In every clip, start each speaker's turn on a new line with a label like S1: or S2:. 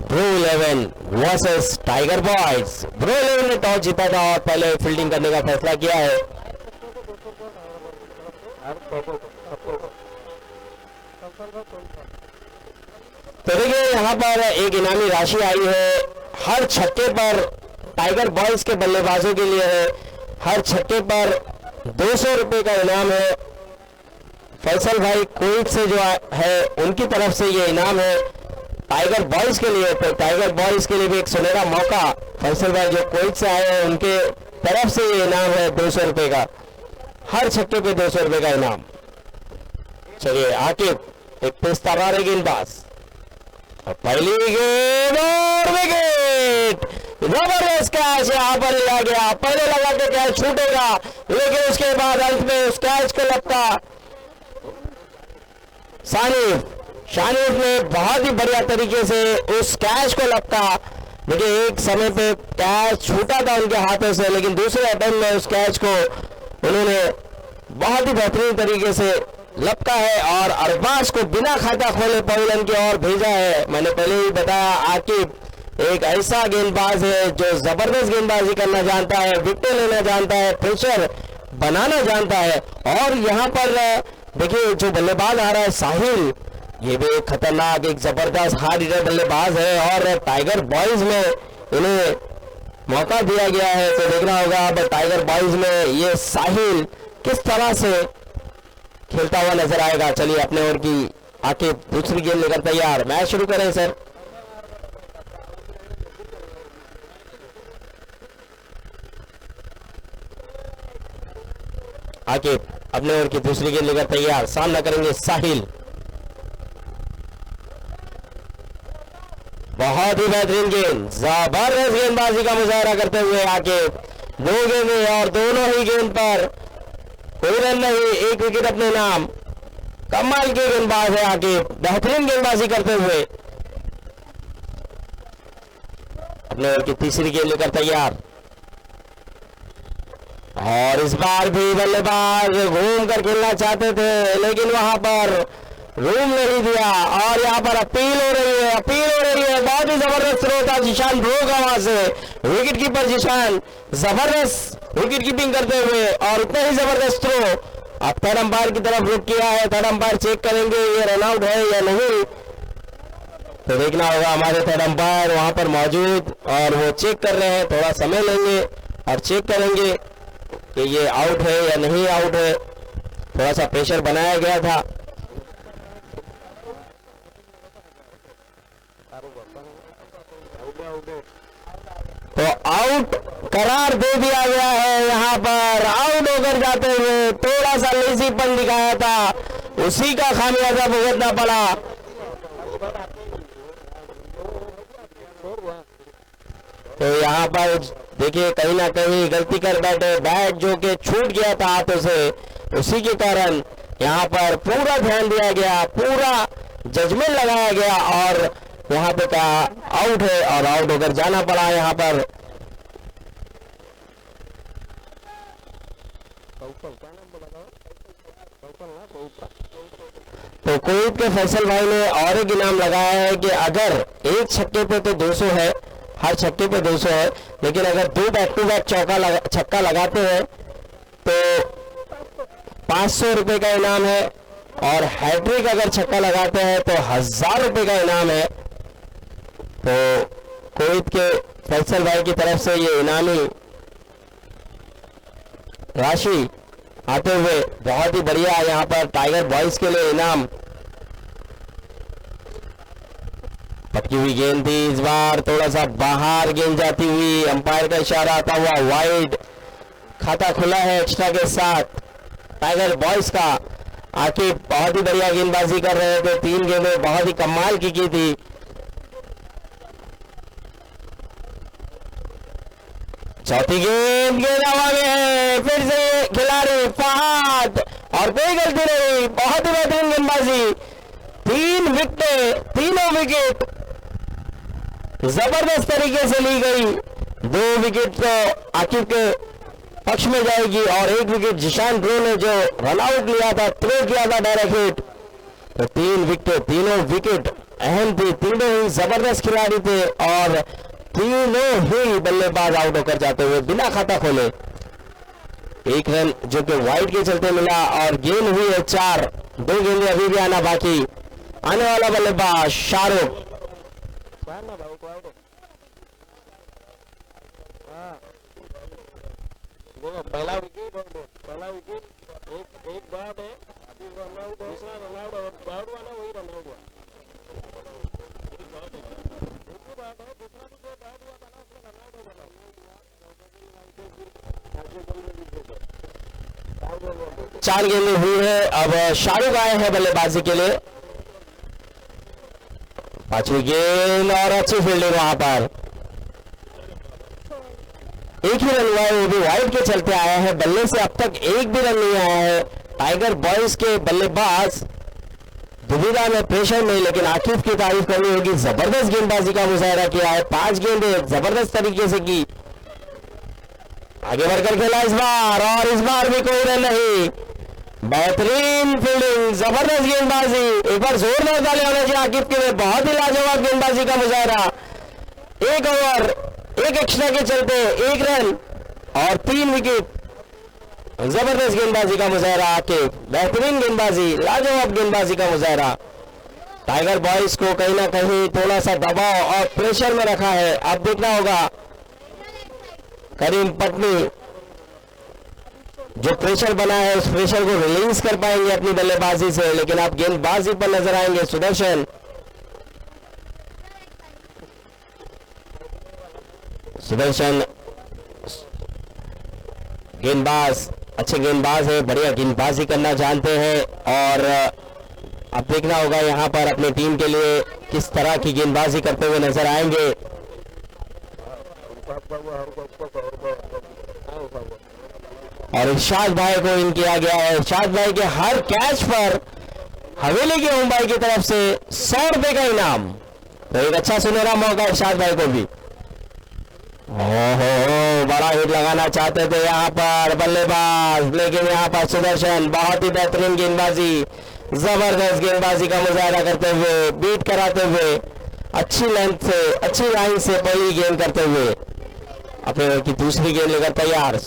S1: Bro 11 versus tiger boys. Bro 11 ने toss जीता था और पहले फील्डिंग करने का फैसला किया है। तो देखिए यहाँ पर एक इनामी राशि आई है, हर छक्के पर टाइगर बॉयज के बल्लेबाजों के लिए है, हर छक्के पर 200 रुपए का इनाम है। फैसल भाई कुवैत से जो है उनकी तरफ से ये इनाम है टाइगर बॉयज के लिए। तो टाइगर बॉयज के लिए भी एक सुनहरा मौका, फैसल भाई जो कुवैत से आए हैं उनके तरफ से ये इनाम है 200 रुपए का, हर छक्के पे 200 रुपए का इनाम। चलिए आकिब एक तेज तर्रार गेंदबाज, पहली गेंद और विकेट, जबरदस्त कैच यहाँ पर लिया गया। पहले लगा के कैच छूटेगा, लेकिन उसके बाद अंत में उस कैच को लगता शानिफ ने बहुत ही बढ़िया तरीके से उस कैच को लगता। देखिए एक समय पे कैच छूटा था उनके हाथों से, लेकिन दूसरे अटेम्प्ट में उस कैच को उन्होंने बहुत ही बेहतरीन तरीके से लपका है और अरबाज को बिना खाता खोले पवेलियन की ओर भेजा है। मैंने पहले ही बताया आकिब एक ऐसा गेंदबाज है जो जबरदस्त गेंदबाजी करना जानता है, विकेट लेना जानता है, प्रेशर बनाना जानता है। और यहाँ पर देखिए जो बल्लेबाज आ रहा है साहिल, ये भी एक खतरनाक एक जबरदस्त हार्ड हिटर बल्लेबाज है और टाइगर बॉयज में इन्हें मौका दिया गया है। तो देखना होगा अब टाइगर बॉयज में ये साहिल किस तरह से खेलता हुआ नजर आएगा। चलिए अपने ओर की आके दूसरी गेंद लेकर तैयार, मैच शुरू करें सर। आके अपने ओर की दूसरी गेंद लेकर तैयार, सामना करेंगे साहिल। बहुत ही बेहतरीन गेंद, जबरदस्त गेंदबाजी का मुजाहरा करते हुए आके दो गेंदें और दोनों ही गेंद पर कोई रन नहीं, एक विकेट अपने नाम। कमाल के गेंदबाज है आके, बेहतरीन गेंदबाजी करते हुए। अपने ओर की तीसरी गेंद लेकर तैयार और इस बार भी बल्लेबाज घूम कर खेलना चाहते थे, लेकिन वहां पर रूम नहीं दिया और यहाँ पर अपील हो रही है, बहुत ही जबरदस्त थ्रो था जिशान ब्रो का वहां से। विकेट कीपर जिशान जबरदस्त विकेट कीपिंग करते हुए और उतना ही जबरदस्त थ्रो। अब थर्ड अंपायर की तरफ रुक किया है, थर्ड अंपायर चेक करेंगे ये रन आउट है या नहीं। तो देखना होगा, हमारे थर्ड अंपायर वहां पर मौजूद और वो चेक कर रहे हैं, थोड़ा समय लेंगे और चेक करेंगे कि ये आउट है या नहीं आउट है। थोड़ा सा प्रेशर बनाया गया था। तो आउट करार दे दिया गया है, यहाँ पर आउट होकर जाते हुए थोड़ा सा लेजीपन दिखाया था, उसी का खामियाजा भुगतना पड़ा। तो यहाँ पर देखिए कहीं ना कहीं गलती कर बैठे, बैट जो कि छूट गया था हाथों से, उसी के कारण यहाँ पर पूरा ध्यान दिया गया, पूरा जजमेंट लगाया गया और यहाँ पे कहा आउट है और आउट होकर जाना पड़ा यहाँ पर। तो कुवैत के फैसल भाई ने और एक इनाम लगाया है कि अगर एक छक्के पे तो 200 है, हर छक्के पे 200 है, लेकिन अगर दो बैक टू बैक छक्का लगाते हैं तो 500 रुपए का इनाम है और हैट्रिक अगर छक्का लगाते हैं तो 1000 रुपए का इनाम है। तो कुवैत के फैसल भाई की तरफ से ये इनामी राशि आते हुए बहुत ही बढ़िया यहाँ पर टाइगर बॉयज के लिए इनाम। पटकी हुई गेंद थी, इस बार थोड़ा सा बाहर गेंद जाती हुई, अंपायर का इशारा आता हुआ वाइड, खाता खुला है एक्स्ट्रा के साथ टाइगर बॉयज का। आके बहुत ही बढ़िया गेंदबाजी कर रहे थे, 3 गेंदें बहुत ही कमाल की थी। चौथी गेंद हवा में है, फिर से खिलाड़ी फहद और कोई गलती नहीं, बहुत ही बेहतरीन गेंदबाजी, 3 विकेट, तीनों विकेट जबरदस्त तरीके से ली गई। 2 विकेट तो आकिब के पक्ष में जाएगी और 1 विकेट जिशान ब्रो ने जो रन आउट लिया था, थ्रो किया था डायरेक्ट हिट। तो 3 विकेट, तीनों विकेट अहम थी, तीनों ही जबरदस्त खिलाड़ी थे और तीनों ही बल्लेबाज आउट होकर जाते हुए बिना खाता खोले। एक रन जो कि वाइड के चलते मिला और गेंद हुई है 4। 2 गेंदें अभी भी आना बाकी। आने वाला बल्लेबाज शाहरुख।
S2: पहला विकेट, पहला विकेट, एक बैट है, रन आउट, दूसरा रन आउट और बैट वाला वही रन आउट हुआ।
S1: चार गेंदें हुई है। अब शाहरुख आए हैं बल्लेबाजी के लिए। 5वीं गेंद और अच्छी फील्डिंग वहां पर। एक ही रन हुआ है, वो भी वाइड के चलते आया है। बल्ले से अब तक एक भी रन नहीं आया है। टाइगर बॉयज के बल्लेबाज दुविधा में, प्रेशर में, लेकिन आकिब की तारीफ करनी होगी। जबरदस्त गेंदबाजी का मुजाहरा किया है। 5 गेंदें जबरदस्त तरीके से की। आगे बढ़कर खेला इस बार और इस बार भी कोई रन नहीं। बेहतरीन फील्डिंग, जबरदस्त गेंदबाजी। एक बार जोरदार ताली होना चाहिए आकिब के लिए। बहुत ही लाजवाब गेंदबाजी का मुजाहरा। 1 ओवर, 1 एक्स्ट्रा के चलते 1 रन और 3 विकेट। जबरदस्त गेंदबाजी का मुजाहरा आकिब, बेहतरीन गेंदबाजी, लाजवाब गेंदबाजी का मुजाहरा। टाइगर बॉयज को कहीं ना कहीं थोड़ा सा दबाव और प्रेशर में रखा है। अब देखना होगा करीम पटनी जो प्रेशर बना है उस प्रेशर को रिलीज कर पाएंगे अपनी बल्लेबाजी से, लेकिन आप गेंदबाजी पर नजर आएंगे सुदर्शन। सुदर्शन गेंदबाज, अच्छे गेंदबाज है, बढ़िया गेंदबाजी करना जानते हैं और अब देखना होगा यहां पर अपनी टीम के लिए किस तरह की गेंदबाजी करते हुए नजर आएंगे। और इरशाद भाई को इन किया गया है। इरशाद भाई के हर कैच पर हवेली के होम भाई की तरफ से 100 रुपए का इनाम, तो एक अच्छा सुनहरा मौका इरशाद भाई को भी। ओहो, बड़ा हिट लगाना चाहते थे यहाँ पर बल्लेबाज, लेकिन यहाँ पर सुदर्शन बहुत ही बेहतरीन गेंदबाजी, जबरदस्त गेंदबाजी का मुजाहरा करते हुए, बीट कराते हुए, अच्छी लेंथ से, अच्छी लाइन से पहली गेंद करते हुए अपने की दूसरी गेंद लेकर तैयार।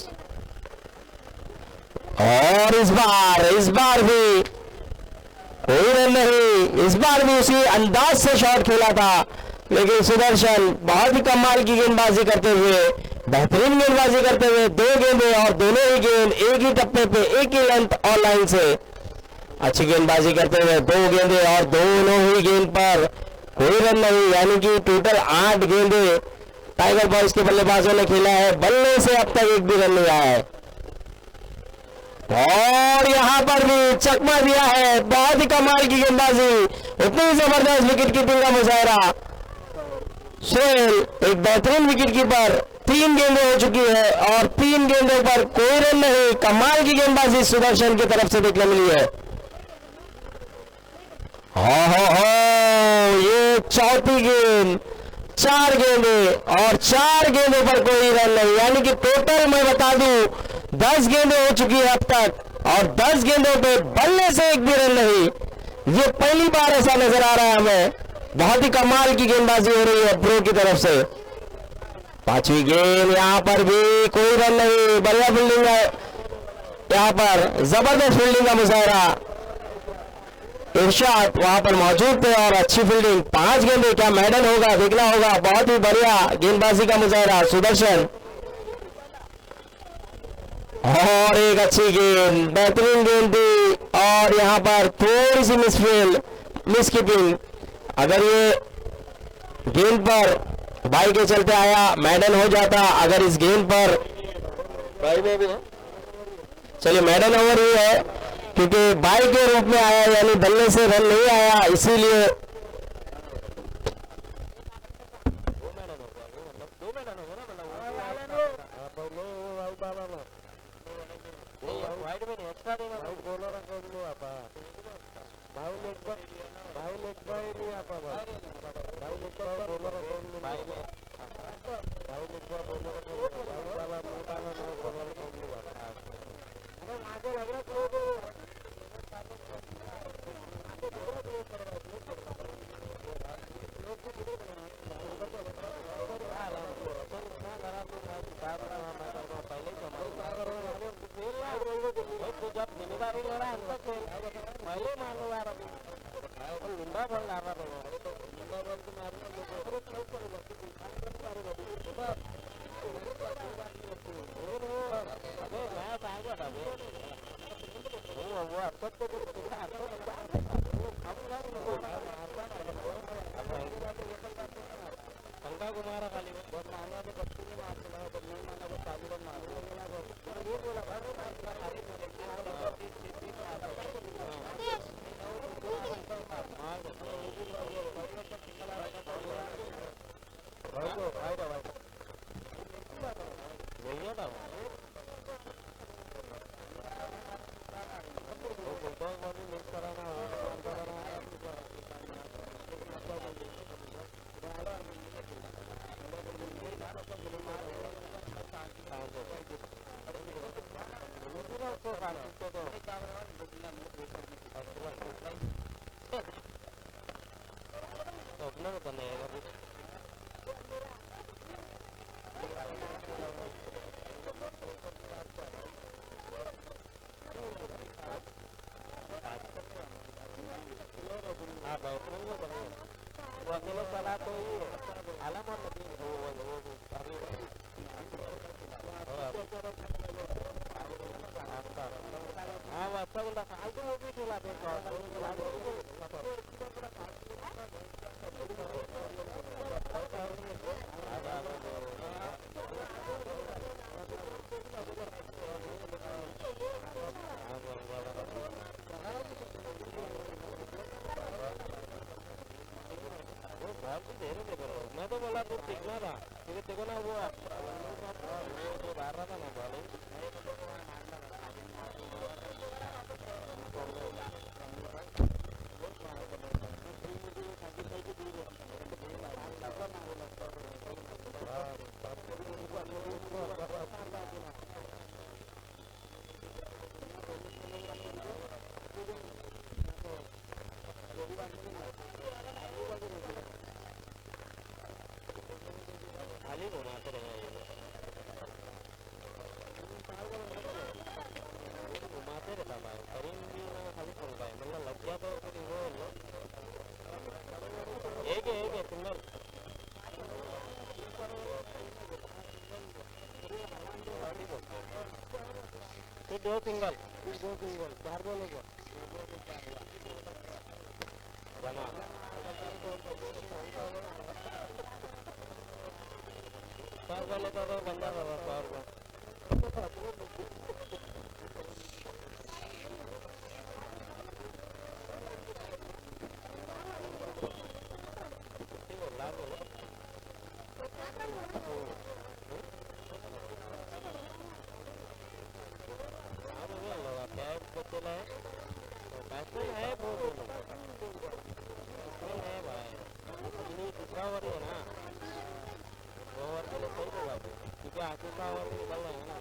S1: और इस बार भी कोई रन नहीं। इस बार भी उसी अंदाज से शॉट खेला था, लेकिन सुदर्शन बहुत ही कमाल की गेंदबाजी करते हुए, बेहतरीन गेंदबाजी करते हुए 2 गेंदें और दोनों ही गेंद एक ही टप्पे पे, एक ही लेंथ और लाइन से अच्छी गेंदबाजी करते हुए 2 गेंदें और दोनों ही गेंद पर कोई रन नहीं, यानी कि टोटल 8 गेंदें टाइगर बॉयज के बल्लेबाजों ने खेला है। बल्ले से अब तक एक भी रन नहीं आया है और यहां पर भी चकमा दिया है। बहुत ही कमाल की गेंदबाजी, उतनी जबरदस्त विकेट कीपिंग का मुजाहरा। सोहेल एक बेहतरीन विकेट कीपर, 3 गेंदें हो चुकी है और 3 गेंदों पर कोई रन नहीं। कमाल की गेंदबाजी सुदर्शन की तरफ से देखने मिली है। हो ये चौथी गेंद, 4 गेंदें और 4 गेंदों पर कोई रन नहीं, यानी कि टोटल मैं बता दूं 10 गेंदें हो चुकी है अब तक और 10 गेंदों पे बल्ले से एक भी रन नहीं। ये पहली बार ऐसा नजर आ रहा है हमें। बहुत ही कमाल की गेंदबाजी हो रही है प्रो की तरफ से। 5वीं गेंद, यहां पर भी कोई रन नहीं। बढ़िया फील्डिंग है यहां पर, जबरदस्त फील्डिंग का मुजाहरा। इरशाद वहां पर मौजूद थे और अच्छी फील्डिंग। 5 गेंदें, क्या मेडल होगा देखना होगा। बहुत ही बढ़िया गेंदबाजी का मुजाहरा सुदर्शन। और एक अच्छी गेंद, बेहतरीन गेंद थी और यहां पर थोड़ी सी मिसकीपिंग। अगर ये गेंद पर बाई के चलते आया मेडल हो जाता। अगर इस गेंद पर
S2: भाई में भी है,
S1: चलिए मेडल ओवर ही है क्योंकि बाई के रूप में आया, यानी बल्ले से रन नहीं आया, इसीलिए
S2: मैं तो बोला तू सीखना था क्योंकि देखो ना वो जो बाहर रहा था ना बॉलिंग खाली घुमाते रहे घुमाते रहता भाई करीम भी ना खाली खोल पाए मतलब लग गया तो फिर वो एक है सिंगल फिर दो सिंगल चार बॉल होगा बना चार बॉल होता तो बंदा था चार बॉल है भाई दूसरा ओवर है ना ओवर के लिए सही होगा क्योंकि आगे का ओवर निकल रहा है ना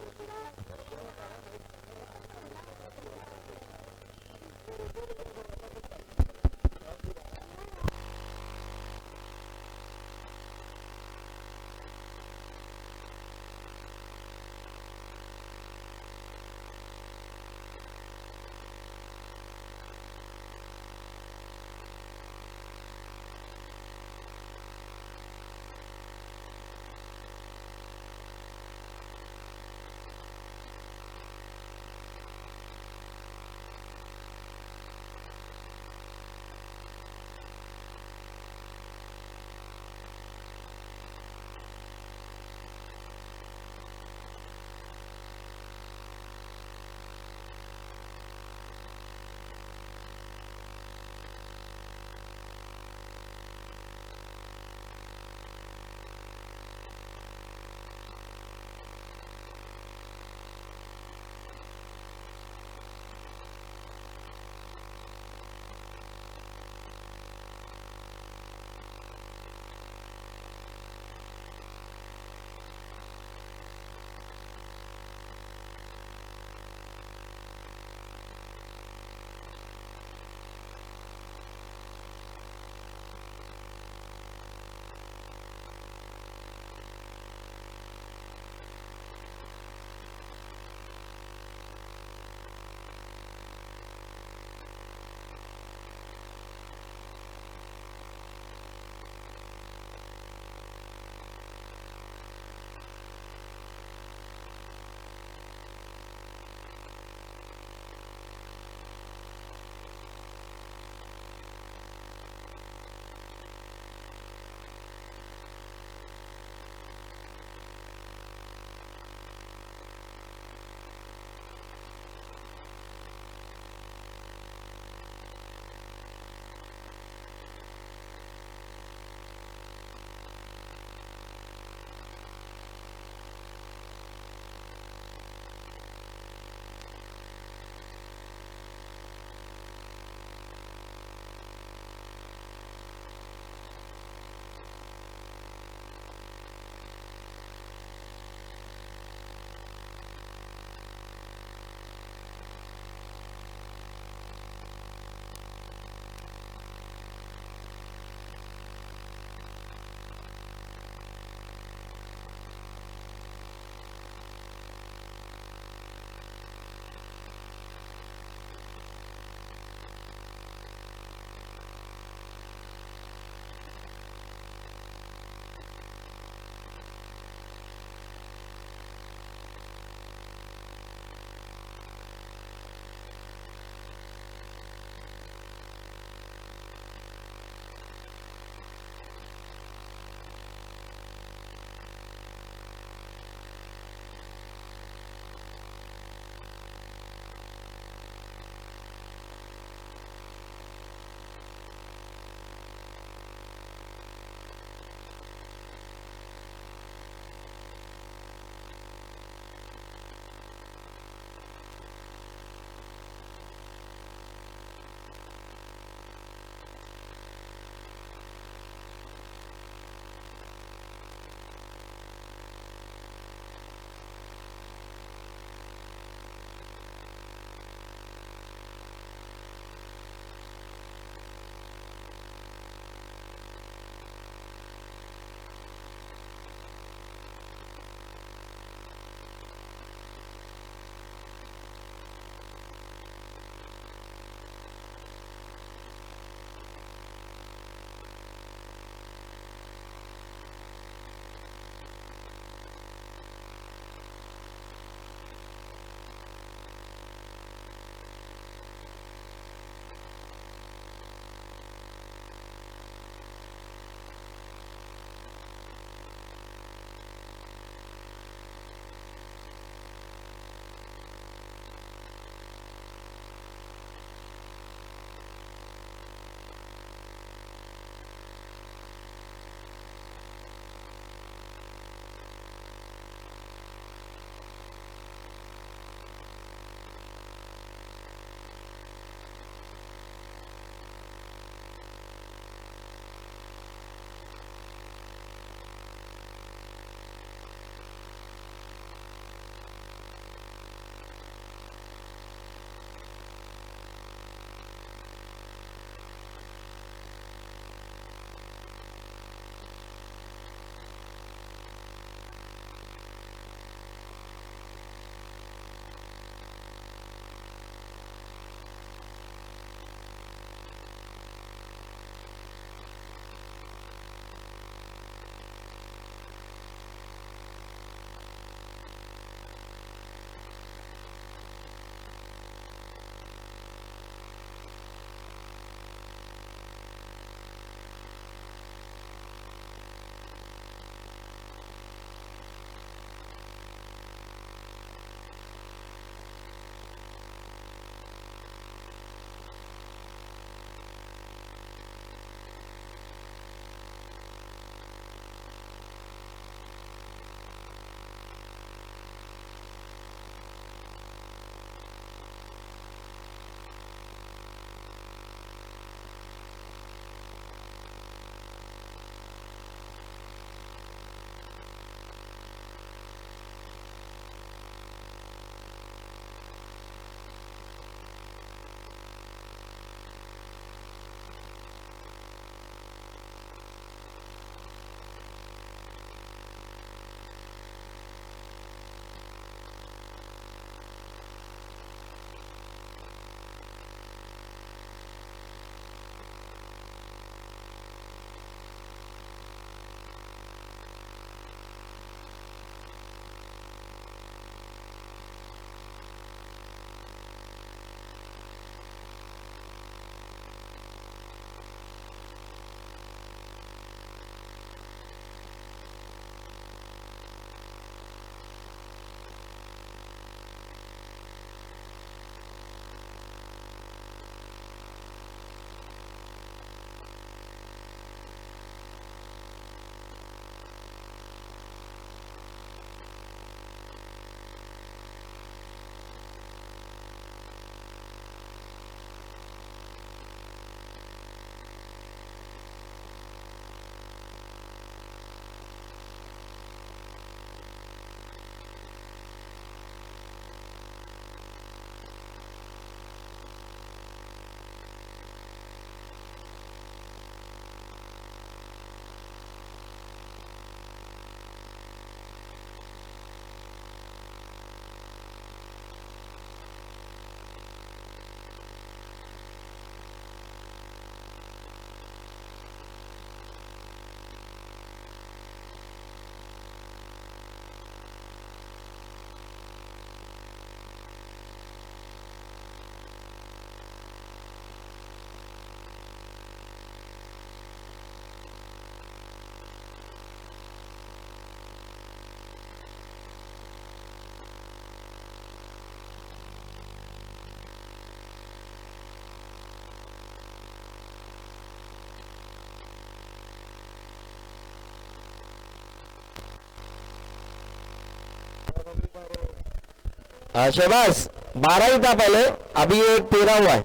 S1: शहबाज 12 ही था पहले, अभी एक 13 हुआ है।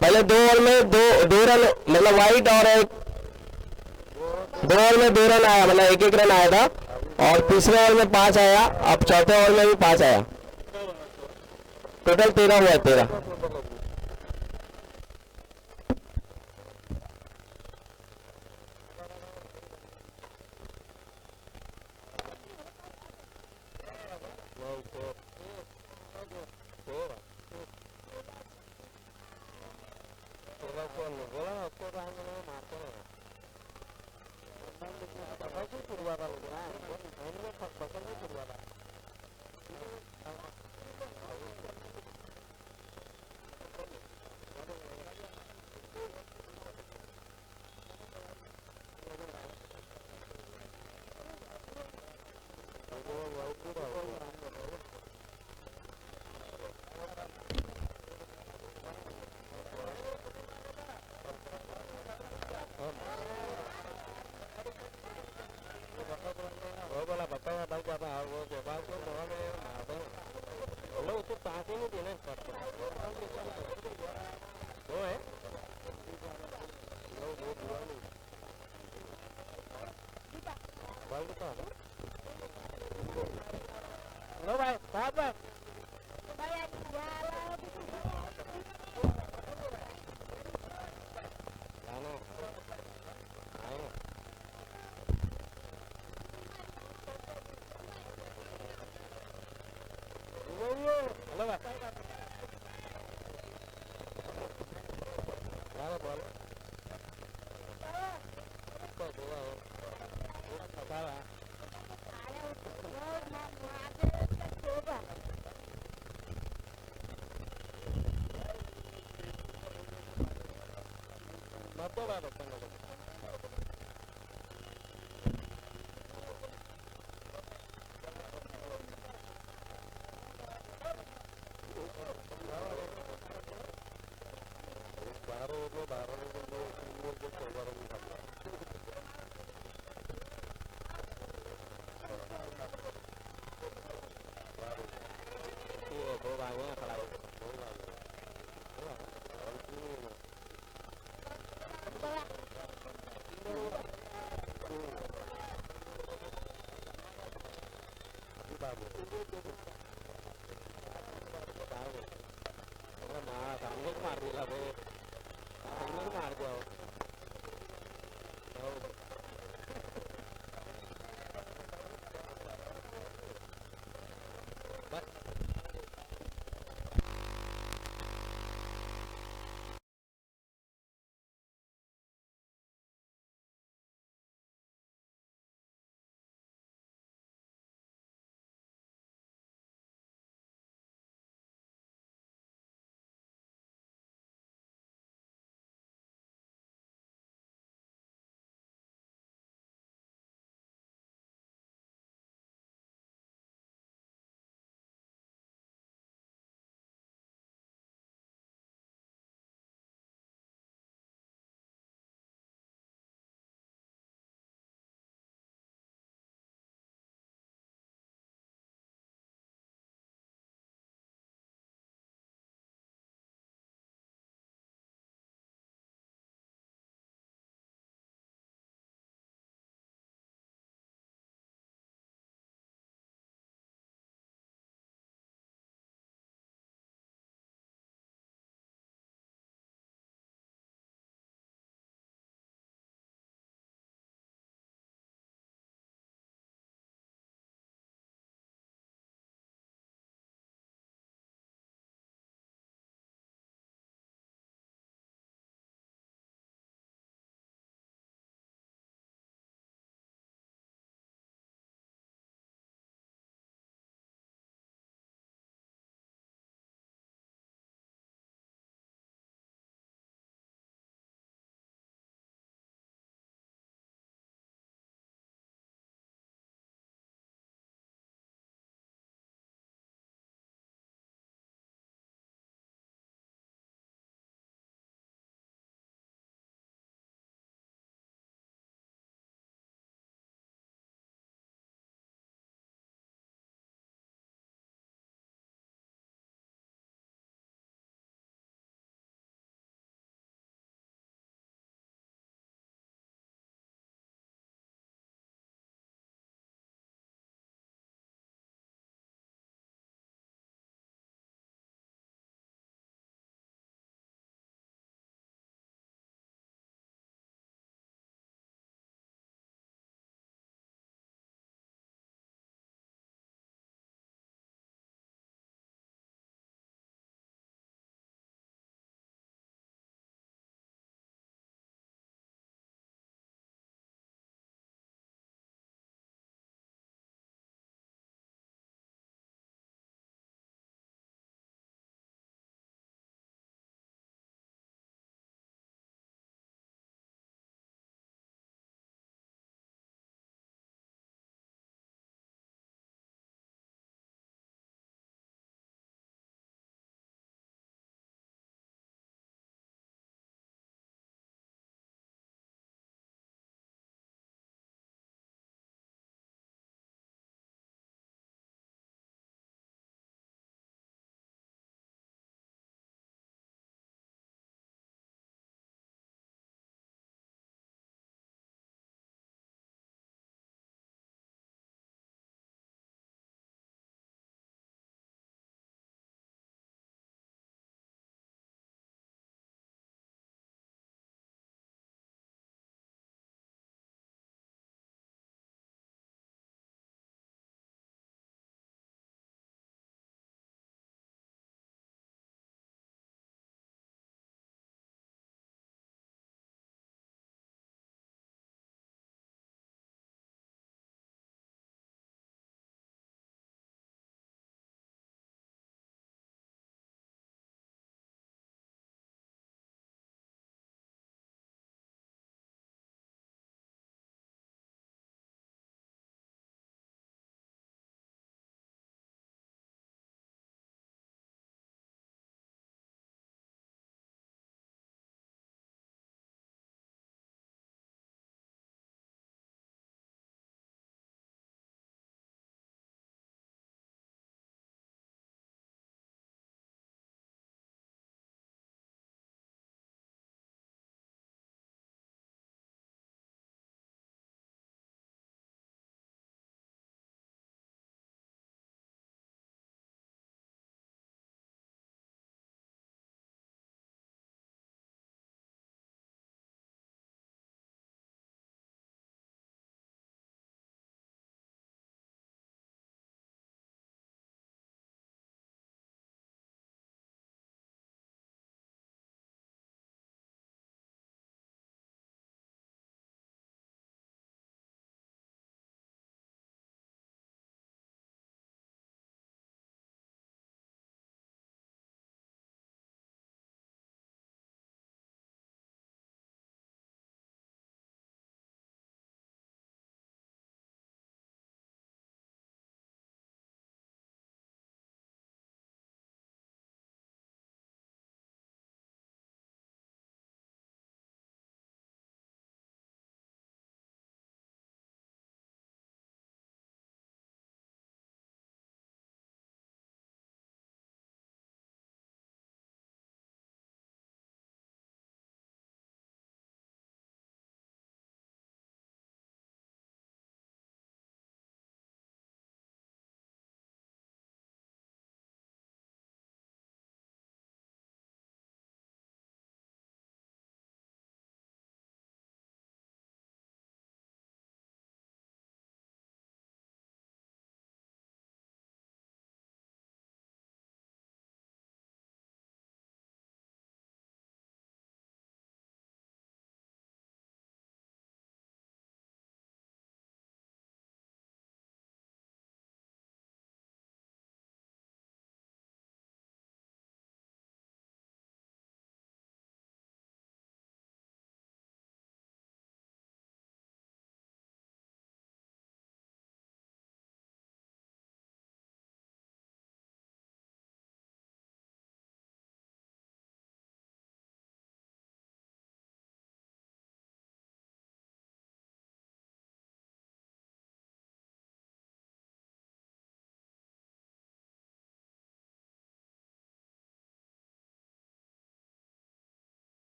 S1: पहले 2 ओवर में दो रन, मतलब वाइट, और एक 2 ओवर में 2 रन आया, मतलब 1-1 रन आया था, और तीसरे ओवर में 5 आया, अब चौथे ओवर में भी 5 आया, टोटल 13 हुआ है, 13।
S2: लो भाई, साहब भाई। हेलो भाई। मार दिला मार दिया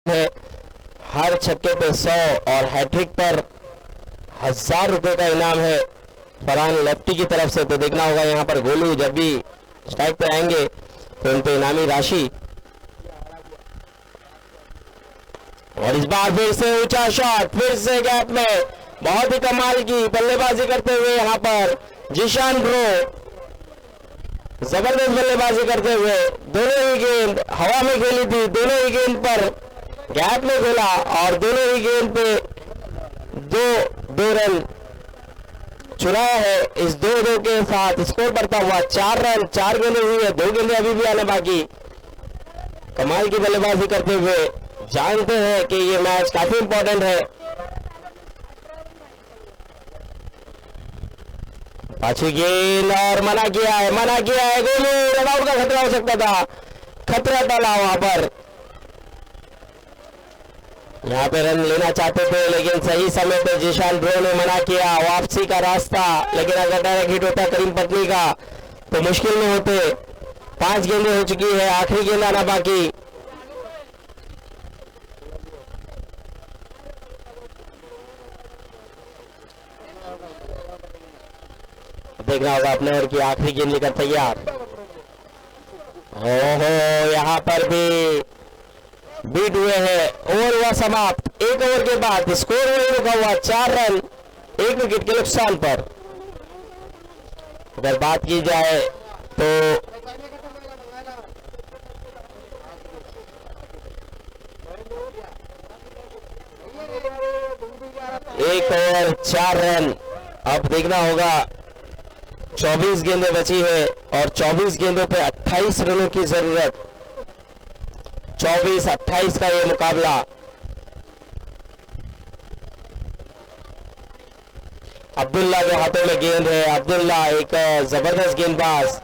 S1: है। हर छक्के पे 100 और हैट्रिक पर 1000 रुपए का इनाम है फरहान लेफ्टी की तरफ से। तो देखना होगा यहाँ पर गोलू जब भी स्ट्राइक पे आएंगे तो उन पे इनामी राशि। और इस बार फिर से ऊंचा शॉट, फिर से गैप में बहुत ही कमाल की बल्लेबाजी करते हुए यहाँ पर जिशान ब्रो, जबरदस्त बल्लेबाजी करते हुए। दोनों ही गेंद हवा में खेली थी, दोनों ही गेंद पर गैप में खेला और दोनों ही गेंद पे दो रन चुराया है। इस 2-2 के साथ स्कोर बढ़ता हुआ 4 रन, 4 गेंदें हुई है, 2 गेंदें अभी भी आने बाकी। कमाल की बल्लेबाजी करते हुए जानते हैं कि ये मैच काफी इंपॉर्टेंट है। पांचवी गेंद और मना किया है गोलू, रन आउट का खतरा हो सकता था, खतरा डाला वहां पर। यहाँ पे रन लेना चाहते थे लेकिन सही समय पे जिशान ब्रो ने मना किया। वापसी का रास्ता, लेकिन अगर डायरेक्ट हिट होता करीम पत्नी का तो मुश्किल में होते। 5 गेंदें हो चुकी है, आखिरी गेंद आना बाकी। देखना होगा अपने ओवर की आखिरी गेंद लेकर तैयार। ओहो, यहाँ पर भी बीट हुए हैं, ओवर हुआ समाप्त। 1 ओवर के बाद स्कोर वही रुका हुआ 4 रन 1 विकेट के नुकसान पर। अगर बात की जाए तो 1 ओवर 4 रन। अब देखना होगा 24 गेंदें बची है और 24 गेंदों पे 28 रनों की जरूरत। 24-28 का ये मुकाबला। अब्दुल्ला के हाथों में गेंद है। अब्दुल्ला एक जबरदस्त गेंदबाज,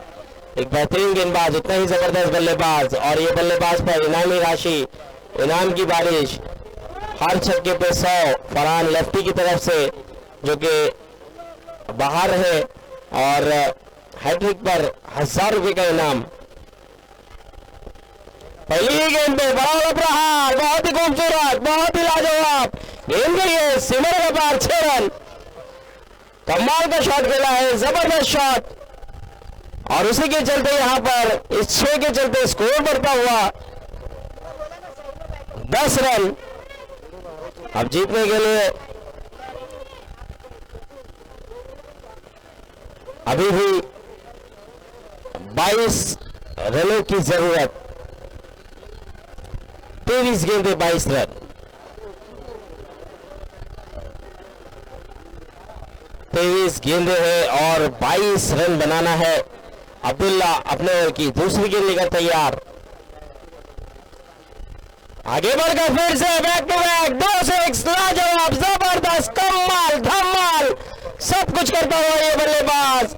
S1: एक बेहतरीन गेंदबाज, उतना ही जबरदस्त बल्लेबाज। और ये बल्लेबाज पर इनामी राशि, इनाम की बारिश। हर छक्के पे 100 फरहान लेफ्टी की तरफ से जो कि बाहर है और हैट्रिक पर 1000 रुपए का इनाम। पहली ही गेंद पे बड़ा प्रहार, बहुत ही खूबसूरत, बहुत ही लाजवाब गेंद गई है सिमर के पार। 6 रन, कमाल का शॉट खेला है, जबरदस्त शॉट। और उसी के चलते यहां पर इस 6 के चलते स्कोर बढ़ता हुआ 10 रन। अब जीतने के लिए अभी भी 22 रनों की जरूरत। 23 गेंदें 22 रन। 23 गेंदें हैं और 22 रन बनाना है। अब्दुल्ला अपने ओवर की दूसरी गेंद लेकर तैयार। आगे बढ़कर फिर से बैक टू बैक 2 से 1 लाजवाब, जबरदस्त, कमाल, धमाल, सब कुछ करता हुआ ये बल्लेबाज।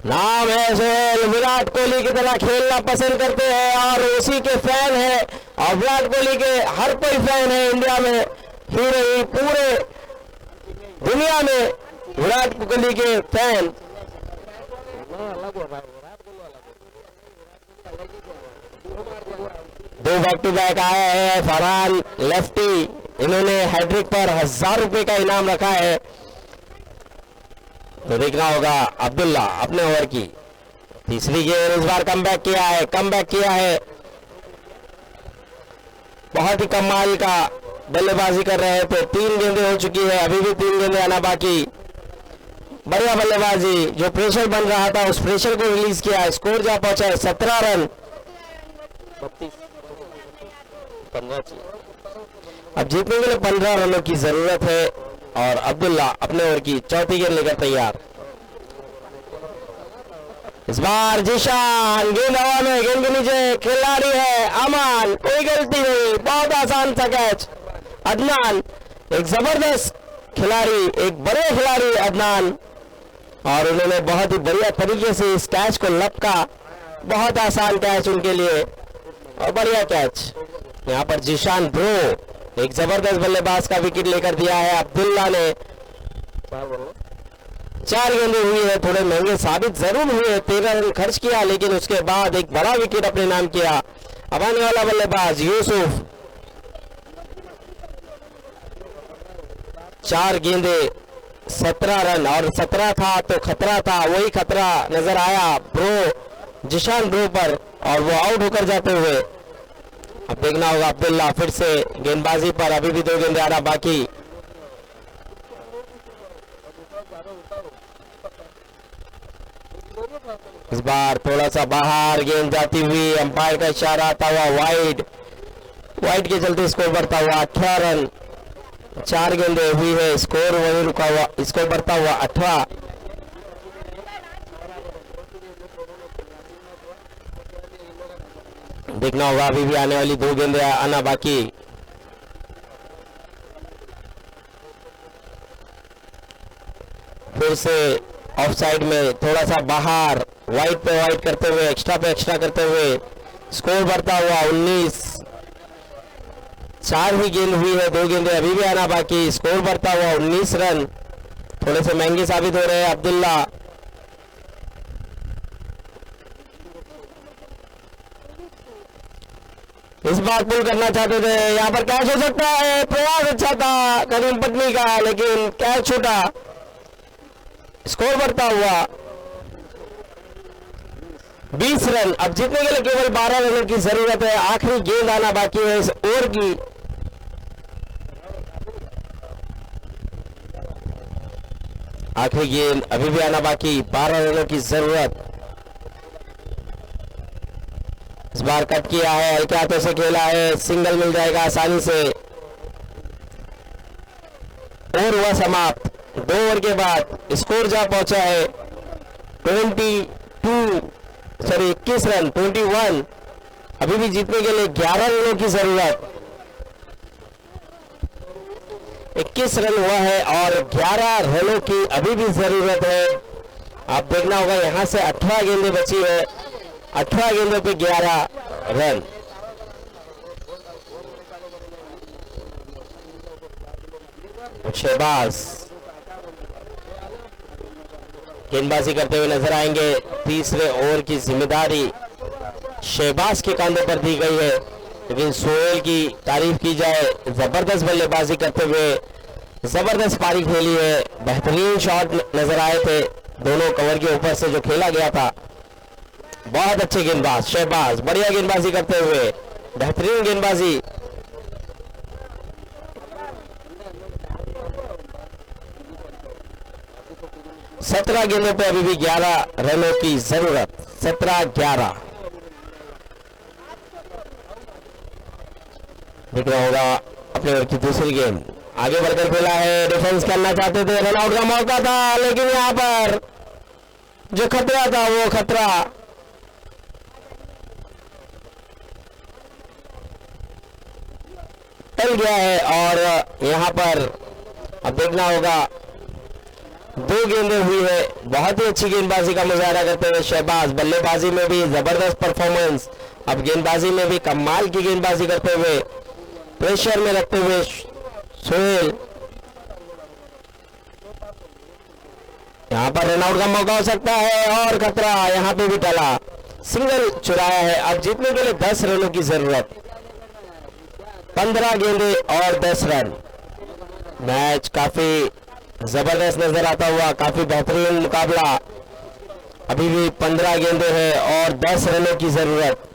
S1: नाम है सोहेल, विराट कोहली की तरह खेलना पसंद करते हैं और उसी के फैन है। और विराट कोहली के हर कोई फैन है इंडिया में ही नहीं, पूरे दुनिया में विराट कोहली के फैन। 2 बैक टू बैक आए हैं फरहान लेफ्टी, इन्होंने हैट्रिक पर 1000 रुपए का इनाम रखा है। तो देखना होगा अब्दुल्ला अपने ओवर की तीसरी गेंद, इस बार कम बैक किया है। बहुत ही कमाल का बल्लेबाजी कर रहे थे। 3 गेंदें हो चुकी है, अभी भी 3 गेंदें आना बाकी। बढ़िया बल्लेबाजी, जो प्रेशर बन रहा था उस प्रेशर को रिलीज किया। स्कोर जा पहुंचा है 17 रन। 15 अब जीतने के लिए 15 रनों की जरूरत है और अब्दुल्ला अपने ओवर की चौथी गेंद लेकर तैयार। इस बार जिशान, गेंद हवा में, गेंद के नीचे खिलाड़ी है अमान, कोई गलती नहीं, बहुत आसान सा कैच। अदनान एक जबरदस्त खिलाड़ी, एक बड़े खिलाड़ी अदनान, और उन्होंने बहुत ही बढ़िया तरीके से इस कैच को लपका। बहुत आसान कैच उनके लिए और बढ़िया कैच। यहाँ पर जिशान ब्रो एक जबरदस्त बल्लेबाज का विकेट लेकर दिया है। अब्दुल्ला ने 4 गेंदें हुई है, थोड़े महंगे साबित जरूर हुए, 13 रन खर्च किया, लेकिन उसके बाद एक बड़ा विकेट अपने नाम किया। अब आने वाला बल्लेबाज यूसुफ, 4 गेंदे 17 रन, और 17 था तो खतरा था, वही खतरा नजर आया ब्रो जिशान ब्रो पर, और वो आउट होकर जाते हुए। अब देखना होगा अब्दुल्ला फिर से गेंदबाजी पर, अभी भी 2 गेंदे आना बाकी। इस बार थोड़ा सा बाहर गेंद जाती हुई, अंपायर का इशारा आता हुआ वाइड, वाइड के चलते स्कोर बढ़ता हुआ 18 रन। 4 गेंदे हुई है, स्कोर वही रुका हुआ, स्कोर बढ़ता हुआ 18। देखना होगा अभी भी आने वाली 2 गेंदे आना बाकी। फिर से ऑफ साइड में थोड़ा सा बाहर, वाइड पे वाइड करते हुए, एक्स्ट्रा पे एक्स्ट्रा करते हुए, स्कोर बढ़ता हुआ 19। 4 ही गेंद हुई है, 2 गेंदे अभी भी आना बाकी, स्कोर बढ़ता हुआ 19 रन। थोड़े से महंगे साबित हो रहे हैं अब्दुल्ला। इस बार पुल करना चाहते थे, यहाँ पर कैच हो सकता है, प्रयास अच्छा था करीम पटनी का, लेकिन कैच छूटा। स्कोर बढ़ता हुआ 20 रन। अब जीतने के लिए केवल 12 रनों की जरूरत है, आखिरी गेंद आना बाकी है इस ओवर की। आखिरी गेंद अभी भी आना बाकी, 12 रनों की जरूरत। इस बार कट किया है, हल्के हाथों से खेला है, सिंगल मिल जाएगा आसानी से। ओवर हुआ समाप्त। 2 ओवर के बाद स्कोर जा पहुंचा है 21 रन, 21। अभी भी जीतने के लिए 11 रनों की जरूरत। 21 रन हुआ है और 11 रनों की अभी भी जरूरत है। आप देखना होगा यहां से 18 गेंदें बची है, 18 गेंदों पे 11 रन। शहबाज गेंदबाजी करते हुए नजर आएंगे। तीसरे ओवर की जिम्मेदारी शहबाज के कांधों पर दी गई है, लेकिन सोहेल की तारीफ की जाए, जबरदस्त बल्लेबाजी करते हुए जबरदस्त पारी खेली है। बेहतरीन शॉट नजर आए थे दोनों कवर के ऊपर से जो खेला गया था। बहुत अच्छे गेंदबाज शहबाज, बढ़िया गेंदबाजी करते हुए, बेहतरीन गेंदबाजी। सत्रह गेंदों पे अभी भी 11 रनों की जरूरत। 17-11 देखना होगा अपने ओवर की दूसरी गेंद। आगे बढ़कर खेला है, डिफेंस करना चाहते थे, रन आउट का मौका था, लेकिन यहां पर जो खतरा था वो खतरा टल गया है। और यहां पर अब देखना होगा 2 गेंदें हुई है, बहुत ही अच्छी गेंदबाजी का मुजाहरा करते हुए शहबाज, बल्लेबाजी में भी जबरदस्त परफॉर्मेंस, अब गेंदबाजी में भी कमाल की गेंदबाजी करते हुए, प्रेशर में रखते हुए सोहेल। यहां पर रनआउट का मौका हो सकता है और खतरा यहां पे भी टला, सिंगल चुराया है। अब जीतने के लिए 10 रनों की जरूरत, 15 गेंदे और 10 रन। मैच काफी जबरदस्त नजर आता हुआ, काफी बेहतरीन मुकाबला। अभी भी 15 गेंदे हैं और 10 रनों की जरूरत।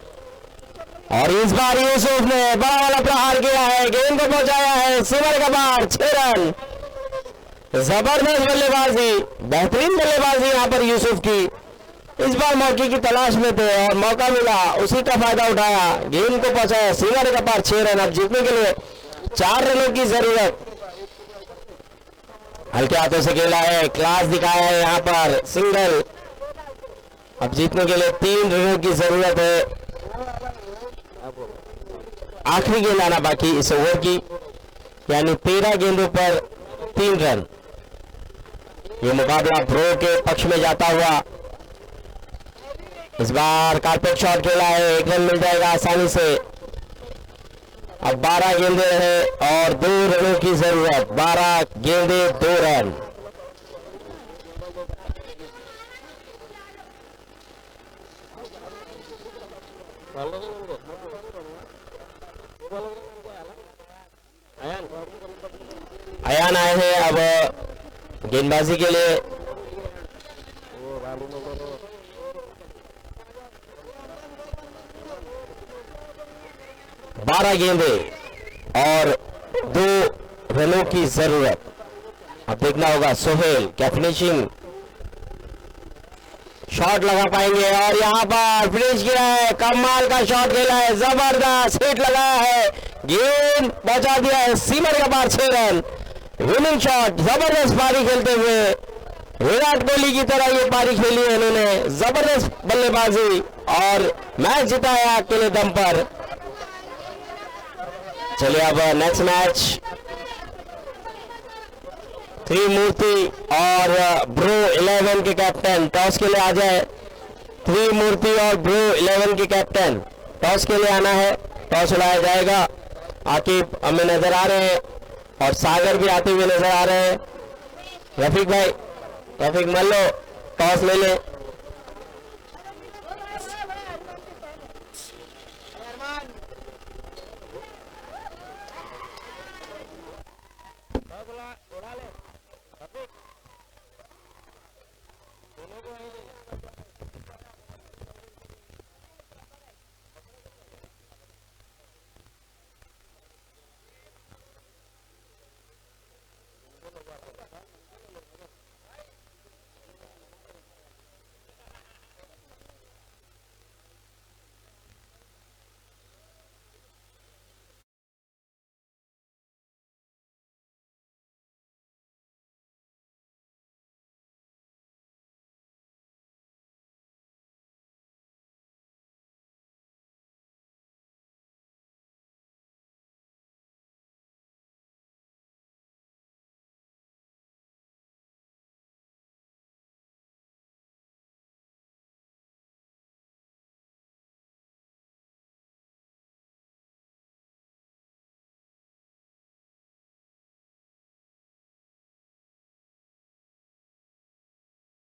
S1: और इस बार यूसुफ ने बड़ा वाला प्रहार किया है, गेंद को पहुंचाया है सिमर का बार, 6 रन। जबरदस्त बल्लेबाजी, बेहतरीन बल्लेबाजी यहां पर यूसुफ की। इस बार मौके की तलाश में थे और मौका मिला, उसी का फायदा उठाया, गेंद को पहुंचाया सिमर का पार, 6 रन। अब जीतने के लिए 4 रनों की जरूरत। हल्के हाथों से खेला है, क्लास दिखाया है यहां पर, सिंगल। अब जीतने के लिए 3 रनों की जरूरत है। आखिरी गेंद आना बाकी इस ओवर की, यानी 13 गेंदों पर 3 रन। ये मुकाबला ब्रो के पक्ष में जाता हुआ। इस बार कारपेट शॉट खेला है, 1 रन मिल जाएगा आसानी से। अब 12 गेंदे हैं और 2 रनों की जरूरत, 12 गेंदे 2 रन। अयान आए हैं अब गेंदबाजी के लिए।
S2: वो बालू में करो।
S1: 12 गेंदे और 2 रनों की जरूरत। अब देखना होगा सोहेल क्या फिनिशिंग शॉट लगा पाएंगे, और यहाँ पर फिनिश किया है, कमाल का शॉट खेला है, जबरदस्त हिट लगाया है, गेंद बचा दिया है सीमर के पार 6 रन। विनिंग शॉट, जबरदस्त पारी खेलते हुए विराट कोहली की तरह ये पारी खेली है इन्होंने, जबरदस्त बल्लेबाजी और मैच जिताया अकेले दम पर। चलिए अब नेक्स्ट मैच त्रिमूर्ति और ब्रो 11 के कैप्टन टॉस के लिए आ जाए। त्रिमूर्ति और ब्रो 11 के कैप्टन टॉस के लिए आना है, टॉस उड़ाया जाएगा। आकिब हमें नजर आ रहे हैं और सागर भी आते हुए नजर आ रहे हैं। रफीक भाई, रफीक मान लो टॉस ले ले।